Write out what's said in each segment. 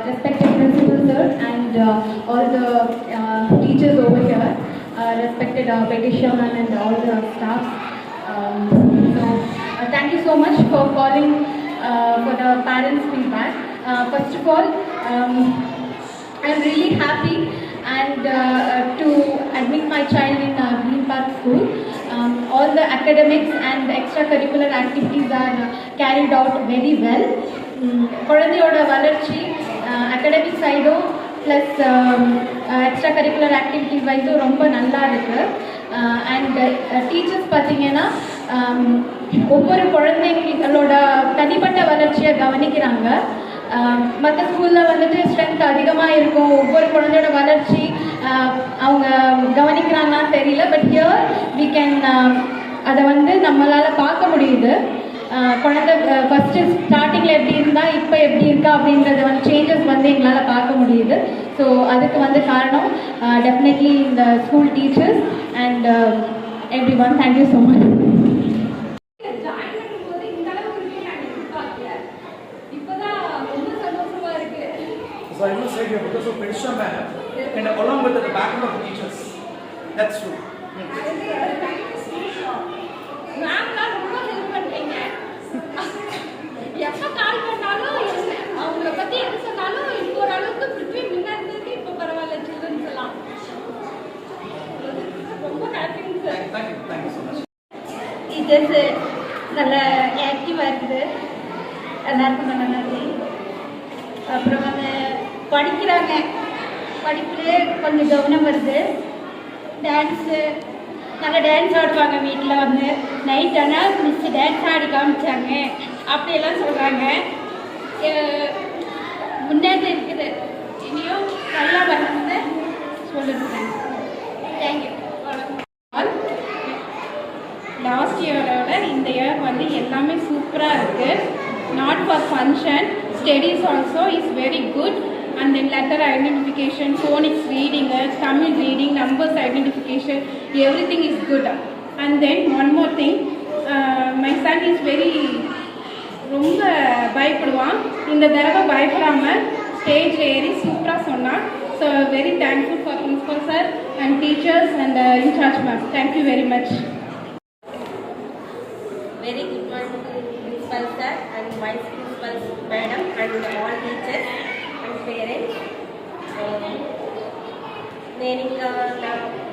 respected principal sir and all the teachers over here, respected Patricia ma'am and all the staffs. Thank you so much for calling for the parents' feedback. First of all, I'm really happy and to admit my child in Green Park School. All the academics and extracurricular activities are carried out very well. குழந்தையோட வளர்ச்சி academic சைடும் plus extra curricular activities வைஸும் ரொம்ப நல்லா இருக்குது. And teachers பார்த்திங்கன்னா ஒவ்வொரு குழந்தைங்களோட தனிப்பட்ட வளர்ச்சியை கவனிக்கிறாங்க. மற்ற ஸ்கூலில் வந்துட்டு ஸ்ட்ரென்த் அதிகமாக இருக்கும், ஒவ்வொரு குழந்தையோட வளர்ச்சி அவங்க கவனிக்கிறாங்கன்னு தெரியல. பட் ஹியர் வி கேன் அதை வந்து நம்மளால் பார்க்க முடியுது. குழந்தை ஃபஸ்ட்டு ஸ்டார்டிங்கில் எப்படி இருந்தால் இப்போ எப்படி இருக்கா அப்படின்றத வந்து சேஞ்சஸ் வந்து எங்களால் பார்க்க முடியுது. ஸோ அதுக்கு வந்து காரணம் டெஃபினெட்லி இந்த school teachers and every one. Thank you so much. So I must say here because of Patricia ma'am and along with the background of the teachers. That's true. Ma'am ரொம்ப help பண்றீங்க. எப்ப கால் பண்ணாலும் அவங்கள பத்தி எது சொன்னாலும் இப்போ ஒரு அளவுக்கு பிரிட்வி முன்ன இருந்ததுக்கு இப்போ பரவாயில்ல சில்ட்ரன்ஸ் எல்லாம். ரொம்ப ஹாப்பிங்க sir. Thank you so much. Teachers நல்ல ஆக்டிவாக இருக்குது, எல்லாருக்கும் நல்ல நன்றி. அப்புறம் வந்து படிக்கிறாங்க, படிப்புலேயே கொஞ்சம் கவனம் வருது. டான்ஸு நல்லா டான்ஸ் ஆடுவாங்க. வீட்டில் வந்து நைட் ஆனால் மிஸ் டான்ஸ் ஆடி காமிச்சாங்க அப்படியெல்லாம் சொல்கிறாங்க. முன்னேற்றம் இருக்குது, இனியும் நல்லா வரணும்னு சொல்லுங்க. தேங்க்யூ. லாஸ்ட் இயரோட இந்த இயர் வந்து எல்லாமே சூப்பராக இருக்குது. Not for function, studies also is very good. And then letter identification, phonics reading, Tamil reading, numbers identification, everything is good. And then one more thing, my son is very ரொம்ப பயப்படுவான். இந்த தடவை பயப்படாமல் ஸ்டேஜில் ஏறி சூப்பராக சொன்னான். So very thankful for principal sir and teachers and incharge ma'am. Thank you very much. Very good morning to principal sir and vice principal madam and all teachers and parents. నేను ఇంకా నా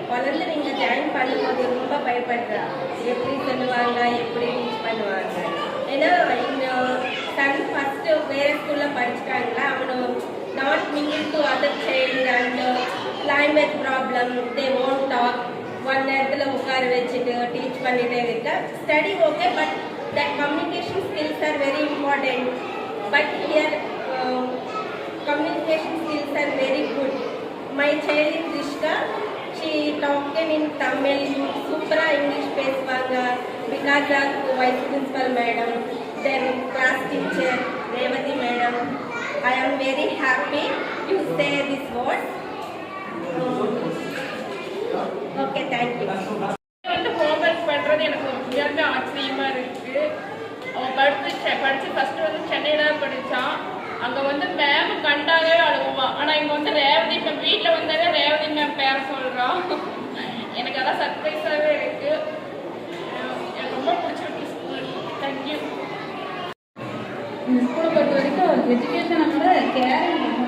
వాళ్ళందరూ ఇంకా జాయిన్ பண்ணும்போது ரொம்ப பயப்படுறேன். எப்படி சொல்லுவாங்க, எப்படி டீச் பண்ணுவாங்க. ஏன்னா சன் ஃபஸ்ட்டு வேறு ஸ்கூலில் படிச்சுட்டாங்களா, அவனு not mingle to other child and language problem, they won't talk. ஒன் நேரத்தில் உட்கார வச்சுட்டு டீச் பண்ணிகிட்டே இருக்க. Study okay, but that communication skills are very important. But here communication skills are very good. My child is Rishka. She talking in Tamil. Super English pesvanga because of vice principal madam, then class teacher Revati madam. I am very happy to say this word. Okay, thank you. வந்து homework பண்ணுறது எனக்கு ஒரு புரியாத ஆச்சரியமாக இருக்குது. அவன் படித்து first வந்து சென்னையில் படித்தான். அங்கே வந்து மேம் கண்டாலே அழுவான். ஆனால் இங்கே வந்து ரேவதி மேம் வீட்டில் வந்தாலே ரேவதி மேம் பேர சொல்கிறான். எனக்கு அதான் சர்ப்ரைஸாகவே இருக்குது. எனக்கு ரொம்ப பிடிச்சிருக்கு ஸ்கூல். தேங்க்யூ. இந்த ஸ்கூலை பொறுத்த வரைக்கும் எஜுகேஷனோட கேரிங்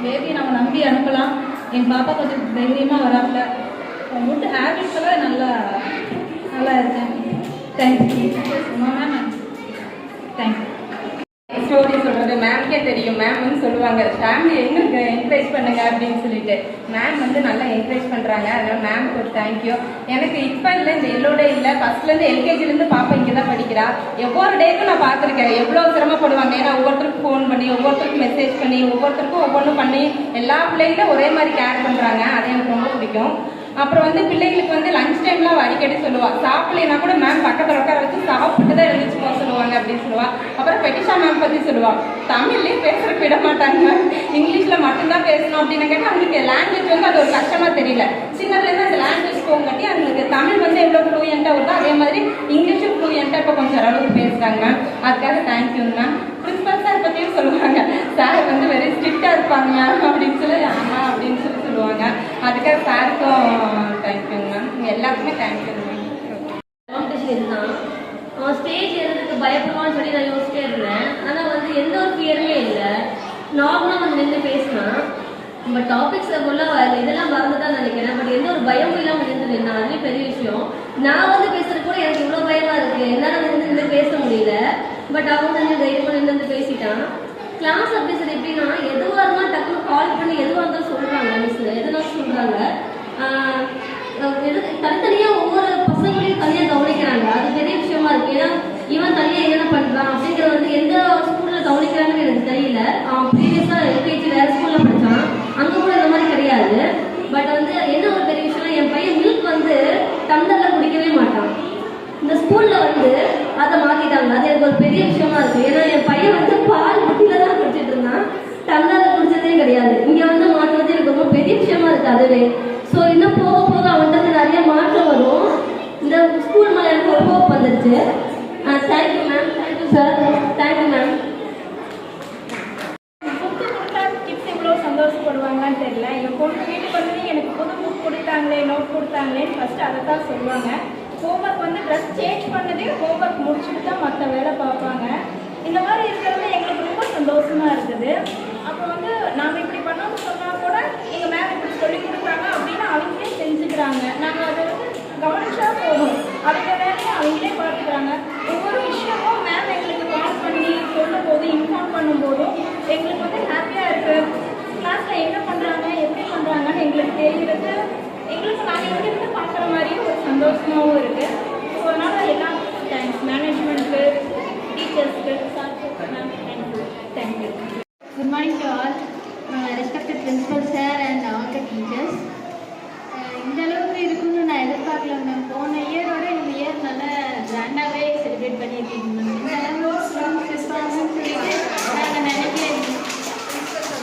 பேபி நம்ம நம்பி அனுப்பலாம். என் பாப்பா கொஞ்சம் தைரியமாக வராப்புல. குட் ஹேபிட்ஸ் எல்லாம் நல்லா இருக்கேன். Thank you ma'am. தேங்க்யூ. ஸ்டோரி சொல்கிறது மேம்கே தெரியும். மேம் வந்து சொல்லுவாங்க ஃபேமிலி எங்களுக்கு என்கரேஜ் பண்ணுங்க அப்படின்னு சொல்லிட்டு. மேம் வந்து நல்லா என்கரேஜ் பண்ணுறாங்க. அதனால் மேம்க்கு ஒரு தேங்க்யூ. எனக்கு இப்போ இல்லை, இந்த எல்லோட இல்லை, ஃபஸ்ட்லேருந்து எல்கேஜிலேருந்து பாப்பா இங்கே தான் படிக்கிறா. ஒவ்வொரு டேக்கும் நான் பார்த்துருக்கேன் எவ்வளோ சிரமப்படுவாங்க. ஏன்னா ஒவ்வொருத்தருக்கும் ஃபோன் பண்ணி, ஒவ்வொருத்தருக்கும் மெசேஜ் பண்ணி, ஒவ்வொருத்தருக்கும் ஒவ்வொன்றும் பண்ணி எல்லா பிள்ளைகளும் ஒரே மாதிரி கேர் பண்ணுறாங்க. அது எனக்கு ரொம்ப பிடிக்கும். அப்புறம் வந்து பிள்ளைங்களுக்கு வந்து லஞ்ச் டைம்லாம் அடிக்கடி சொல்லுவாள். சாப்பிடலைன்னா கூட மேம் பக்கத்தில் உட்கார வச்சு சாப்பிட்டு தான் எழுதிச்சு போக சொல்லுவாங்க அப்படின்னு சொல்லுவாள். அப்புறம் பெட்டிஷா மேம் பற்றி சொல்லுவாள். தமிழ்லேயே பேசுகிறதுக்கு விட மாட்டாங்க, இங்கிலீஷில் மட்டும்தான் பேசணும் அப்படின்னு கேட்டால் அவங்களுக்கு லாங்குவேஜ் வந்து அது ஒரு கஷ்டமாக தெரியல. சின்னதுலேருந்து அந்த லாங்குவேஜ் போகங்காட்டி அவங்களுக்கு தமிழ் வந்து எவ்வளோ ஃப்ளூயண்ட்டாக வருதோ அதே மாதிரி இங்கிலீஷும் ஃப்ளூயண்ட்டாக இப்போ கொஞ்சம் அளவுக்கு பேசுகிறாங்க மேம். அதுக்காக தேங்க்யூங்க மேம். பிரின்சிபல் சார் பற்றியும் சொல்லுவாங்க. சார் வந்து வெரி இருப்பாங்க மேம் அப்படின்னு சொல்லி ஆமாம் அப்படின்னு சொல்லுவாங்க. அதுக்காக சாருக்கும் தேங்க்யூங்க மேம், எல்லாத்துக்குமே தேங்க்யூ மேம். காம்படிஷன் இதுதான். அவன் ஸ்டேஜ் ஏறதுக்கு பயப்படுவான்னு சொல்லி நான் யோசிச்சே இருந்தேன். ஆனால் வந்து எந்த ஒரு ஃபியருமே இல்லை. நார்மலாக வந்து நின்று பேசினான். நம்ம டாபிக்ஸை ஃபுல்லாக இதெல்லாம் மறந்து தான் நினைக்கிறேன். பட் எந்த ஒரு பயமும் இல்லாமல் நின்று நின்னா, அதுவே பெரிய விஷயம். நான் வந்து பேசுறது கூட எனக்கு இவ்வளோ பயமாக இருக்குது. என்னால் நின்று பேச முடியல. பட் அவன் வந்து தைரியமாக நின்று பேசிட்டான். கிளாஸ் ஆஃபீஸர் எப்படின்னா எதுவாக இருந்தாலும் டக்குனு கால் பண்ணி எதுவாக இருந்தாலும் சொல்கிறாங்க. மிஸ் எதுனாலும் சொல்கிறாங்க. தனித்தனியாக ஒவ்வொரு பசங்களையும் தனியாக கவனிக்கிறாங்க. அது பெரிய விஷயமா இருக்கு. ஏன்னா இவன் தனியாக என்னென்ன பண்ணுறான் அப்படிங்கிறது வந்து எந்த ஸ்கூலில் கவனிக்கிறாங்கன்னு எனக்கு தெரியல. அவன் ப்ரீவியஸாக எல்கேஜி வேறு ஸ்கூலில் படித்தான். அங்கே கூட இந்த மாதிரி கிடையாது. பட் வந்து என்ன ஒரு பெரிய விஷயம்னா என் பையன் மில்க் வந்து டம்ளரில் குடிக்கவே மாட்டான். இந்த ஸ்கூலில் வந்து அதை மாற்றிட்டாங்க. அது எனக்கு ஒரு பெரிய விஷயமா இருக்குது. ஏன்னா என் பையன் வந்து பால் முட்டியில் தான் குடிச்சிட்டு இருந்தான். டம்ளரில் குடிச்சதே கிடையாது. இங்கே வந்து மாற்றுறது எனக்கு ரொம்ப பெரிய விஷயமா இருக்குது. அதுவே ஸோ இன்னும் போக போக அவன்கிட்ட நிறைய மாற்றம் வரும். இந்த ஸ்கூல் மேலே எனக்கு ஒரு ஹோப் வந்துருச்சு. Thank you ma'am, thank you sir, thank you ma'am. Book கொடுத்தா கிட்ஸ் இவ்வளோ சந்தோஷப்படுவாங்கன்னு தெரியல. என் பொண்ணு வீட்டுக்கு வந்து எனக்கு புது புக் கொடுத்தாங்களே, நோட் கொடுத்தாங்களேன்னு ஃபஸ்ட்டு அதை தான் சொல்லுவாங்க. ஹோம்ஒர்க் வந்து ட்ரெஸ் சேஞ்ச் பண்ணதே ஹோம்ஒர்க் முடிச்சுட்டு தான் மற்ற வேலை பார்ப்பாங்க. இந்த மாதிரி இருக்கிறது எங்களுக்கு ரொம்ப சந்தோஷமாக இருக்குது. அப்போ வந்து நாம் இப்படி பண்ணோம்னு சொன்னால் கூட எங்கள் மேம் இப்படி சொல்லி கொடுத்தாங்க அப்படின்னு அவங்களே செஞ்சுக்கிறாங்க. நாங்கள் அதை வந்து கவனிச்சா போதும், அவங்க வேலையை அவங்களே பார்த்துக்கிறாங்க. ஒவ்வொரு விஷயமும் மேம் எங்களுக்கு கால் பண்ணி சொல்லும் போது இன்ஃபார்ம் பண்ணும்போதும் எங்களுக்கு வந்து ஹாப்பியாக இருக்குது. கிளாஸில் என்ன பண்ணுறாங்க, எப்படி பண்ணுறாங்கன்னு எங்களுக்கு தெரிகிறது. எங்களுக்கு நாங்கள் இங்கிருந்து பார்க்குற மாதிரியும் ஒரு சந்தோஷமாகவும் இருக்குது. ஸோ அதனால் எல்லாம் தேங்க்ஸ் மேனேஜ்மெண்ட்டுக்கு, டீச்சர்ஸ்க்கு, சார்க்கு ma'am, thank you. Good morning to all, respected principal sir and all the teachers. இந்த அளவுக்கு இருக்குன்னு நான் எதிர்பார்க்கல மேம். போன இயரோட இந்த இயர் நல்லா கிராண்டாகவே செலிப்ரேட் பண்ணியிருக்கீங்க மேம். இந்த அளவுக்கு நாங்கள் நினைக்கல.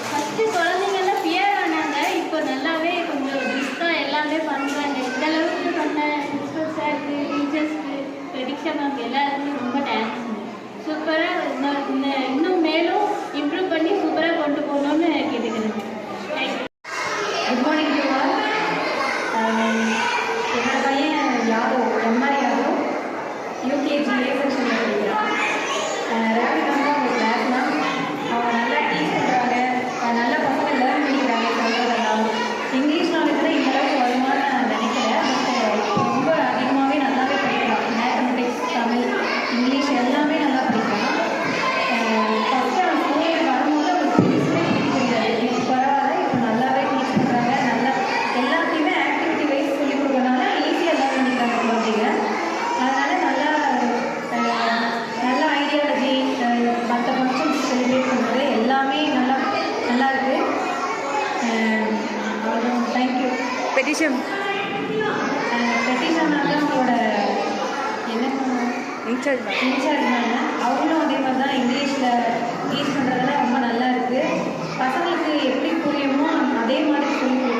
ஃபஸ்ட்டு குழந்தைங்கள்லாம் ஃபியர் ஆனாங்க, இப்போ நல்லாவே கொஞ்சம் பிஸ்காக எல்லாமே பண்ணுறாங்க. இந்த அளவுக்கு பண்ண பிரின்சிபல் சாருக்கு, டீச்சர்ஸ்க்கு, பிரதீக்ஷா மேம் எல்லாருக்குமே ரொம்ப தேங்க்ஸ். சூப்பராக இன்னும் மேலும் இம்ப்ரூவ் பண்ணி சூப்பராக கொண்டு போகணும்னு கேட்டுக்கிறேன். Thank you. Good morning to all. என்னோட பையன் யாதவ், எம்ஆர் யாதவ், யூகேஜி ஏ செக்ஷனில் படிக்கிறான். ரெண்டு வந்து அவங்க கிளாஸ் தான். அவங்க நல்லா டீச் பண்ணுறாங்க, நல்லா பசங்க லேர்ன் பண்ணிக்கிறாங்க. சொல்கிறதெல்லாம் இங்கிலீஷ் நாலேஜ் தான் இந்த அளவுக்கு வருமானு நான் நினைக்கிறேன். பட் ரொம்ப அதிகமாகவே நல்லாவே படிக்கிறான். மேத்தமெட்டிக்ஸ், தமிழ், இங்கிலீஷ் எல்லாமே நல்லா படிக்கிறான். ஃபஸ்ட்டு அவன் ஸ்கூலுக்கு வரும்போது அவனுக்கு டீச்சரே புரியாது. இப்போ பரவாயில்ல, இப்போ நல்லாவே டீச் பண்ணுறாங்க. நல்லா எல்லாத்தையுமே ஆக்டிவிட்டி வைஸ் சொல்லிக் கொடுக்கறதுனால ஈஸியாக லேர்ன் பண்ணிக்கிறாங்க குழந்தைங்க. அதனால் நல்ல ஐடியாலஜி, மற்ற ஃபங்க்ஷன்ஸ் செலிப்ரேட் பண்ணுறது எல்லாமே நல்லா இருக்குது. அவ்வளோதான், தேங்க்யூ. பெட்டிஷன் பெட்டிஷனாக அவங்களோட என்ன இன்சார்ஜ் இன்சார்ஜ் அவங்களும் அதே மாதிரி தான் இங்கிலீஷில் டீச் பண்ணுறதெல்லாம் ரொம்ப நல்லா இருக்குது. பசங்களுக்கு எப்படி புரியுமோ அதே மாதிரி சொல்லி